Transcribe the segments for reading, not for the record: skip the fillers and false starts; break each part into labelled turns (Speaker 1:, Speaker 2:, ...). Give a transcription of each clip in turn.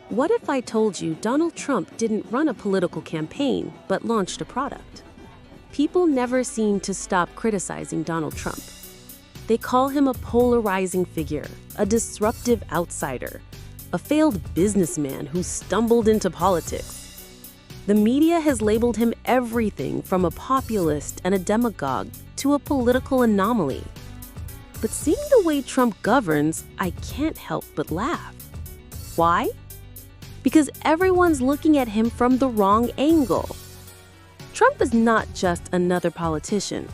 Speaker 1: What if I told you Donald Trump didn't run a political campaign, but launched a product? People never seem to stop criticizing Donald Trump. They call him a polarizing figure, a disruptive outsider, a failed businessman who stumbled into politics. The media has labeled him everything from a populist and a demagogue to a political anomaly. But seeing the way Trump governs, I can't help but laugh. Why? Because everyone's looking at him from the wrong angle. Trump is not just another politician.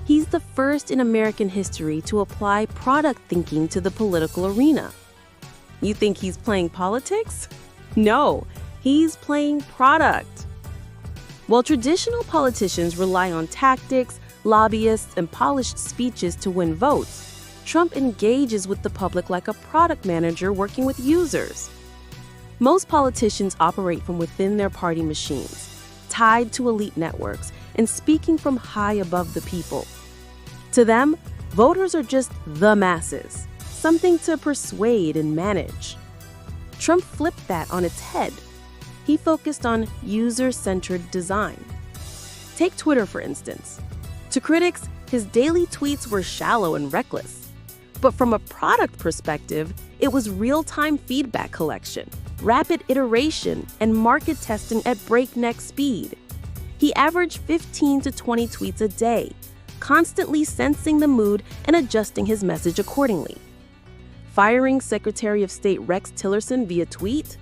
Speaker 1: He's the first in American history to apply product thinking to the political arena. You think he's playing politics? No, he's playing product. While traditional politicians rely on tactics, lobbyists, and polished speeches to win votes, Trump engages with the public like a product manager working with users. Most politicians operate from within their party machines, tied to elite networks and speaking from high above the people. To them, voters are just the masses, something to persuade and manage. Trump flipped that on its head. He focused on user-centered design. Take Twitter, for instance. To critics, his daily tweets were shallow and reckless. But from a product perspective, it was real-time feedback collection, rapid iteration, and market testing at breakneck speed. He averaged 15 to 20 tweets a day, constantly sensing the mood and adjusting his message accordingly. Firing Secretary of State Rex Tillerson via tweet?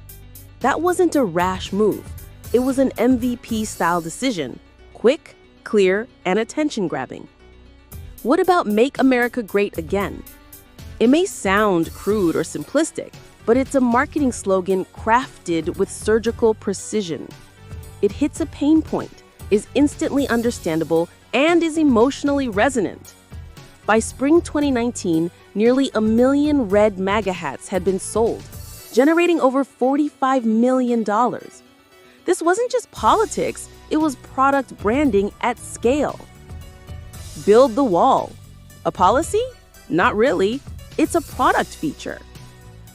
Speaker 1: That wasn't a rash move. It was an MVP-style decision, quick, clear, and attention-grabbing. What about Make America Great Again? It may sound crude or simplistic, but it's a marketing slogan crafted with surgical precision. It hits a pain point, is instantly understandable, and is emotionally resonant. By spring 2019, nearly 1 million red MAGA hats had been sold, generating over $45 million. This wasn't just politics, it was product branding at scale. Build the wall. A policy? Not really. It's a product feature.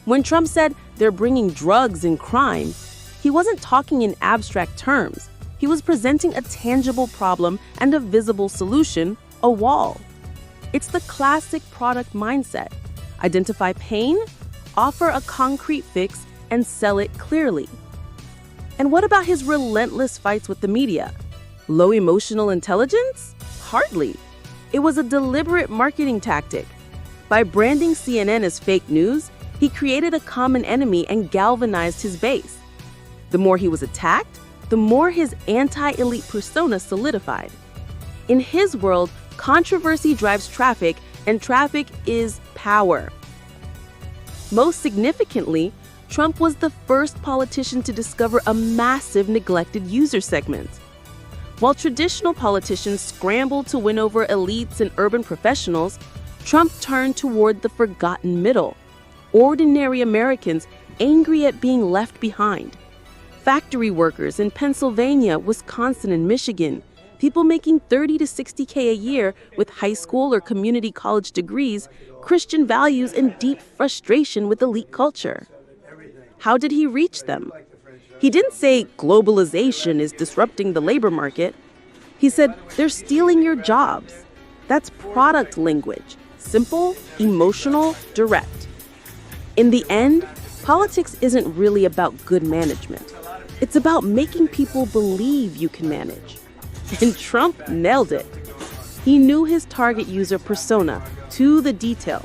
Speaker 1: When Trump said they're bringing drugs and crime, he wasn't talking in abstract terms. He was presenting a tangible problem and a visible solution, a wall. It's the classic product mindset. Identify pain, offer a concrete fix, and sell it clearly. And what about his relentless fights with the media? Low emotional intelligence? Hardly. It was a deliberate marketing tactic. By branding CNN as fake news, he created a common enemy and galvanized his base. The more he was attacked, the more his anti-elite persona solidified. In his world, controversy drives traffic, and traffic is power. Most significantly, Trump was the first politician to discover a massive neglected user segment. While traditional politicians scrambled to win over elites and urban professionals, Trump turned toward the forgotten middle. Ordinary Americans angry at being left behind. Factory workers in Pennsylvania, Wisconsin, and Michigan, people making $30 to $60K a year with high school or community college degrees, Christian values, and deep frustration with elite culture. How did he reach them? He didn't say globalization is disrupting the labor market. He said they're stealing your jobs. That's product language, simple, emotional, direct. In the end, politics isn't really about good management. It's about making people believe you can manage. And Trump nailed it. He knew his target user persona to the detail.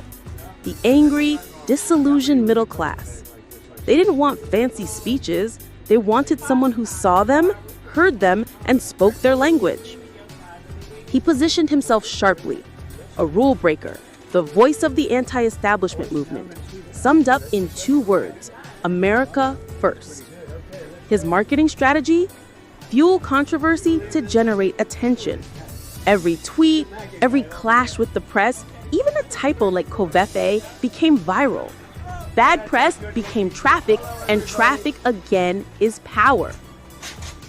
Speaker 1: The angry, disillusioned middle class. They didn't want fancy speeches. They wanted someone who saw them, heard them, and spoke their language. He positioned himself sharply, a rule breaker, the voice of the anti-establishment movement, summed up in 2 words: America first. His marketing strategy? Fuel controversy to generate attention. Every tweet, every clash with the press, even a typo like Covefe became viral. Bad press became traffic, and traffic again is power.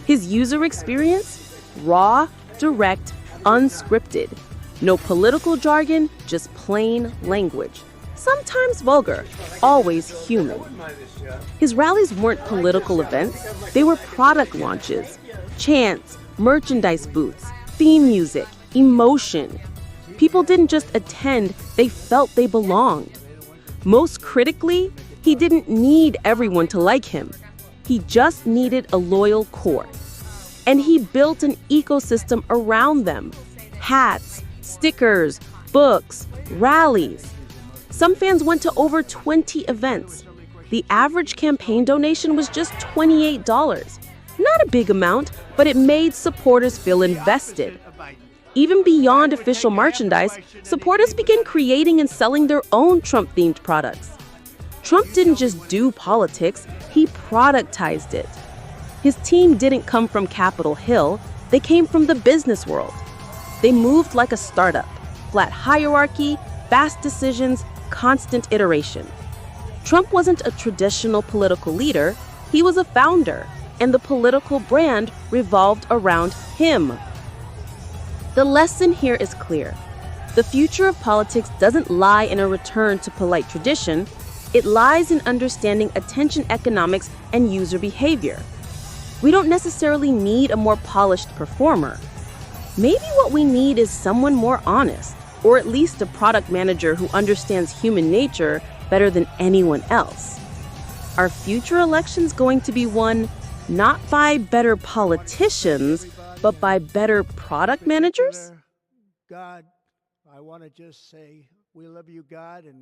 Speaker 1: His user experience? Raw, direct, unscripted. No political jargon, just plain language. Sometimes vulgar, always human. His rallies weren't political events, they were product launches, chants, merchandise booths, theme music, emotion. People didn't just attend, they felt they belonged. Most critically, he didn't need everyone to like him. He just needed a loyal core. And he built an ecosystem around them. Hats, stickers, books, rallies. Some fans went to over 20 events. The average campaign donation was just $28. Not a big amount, but it made supporters feel invested. Even beyond official merchandise, supporters began creating and selling their own Trump-themed products. Trump didn't just do politics, he productized it. His team didn't come from Capitol Hill, they came from the business world. They moved like a startup, flat hierarchy, fast decisions, constant iteration. Trump wasn't a traditional political leader, he was a founder, and the political brand revolved around him. The lesson here is clear. The future of politics doesn't lie in a return to polite tradition, it lies in understanding attention economics and user behavior. We don't necessarily need a more polished performer. Maybe what we need is someone more honest, or at least a product manager who understands human nature better than anyone else. Are future elections going to be won not by better politicians, but by better product managers?
Speaker 2: God, I want to just say, we love you, God, and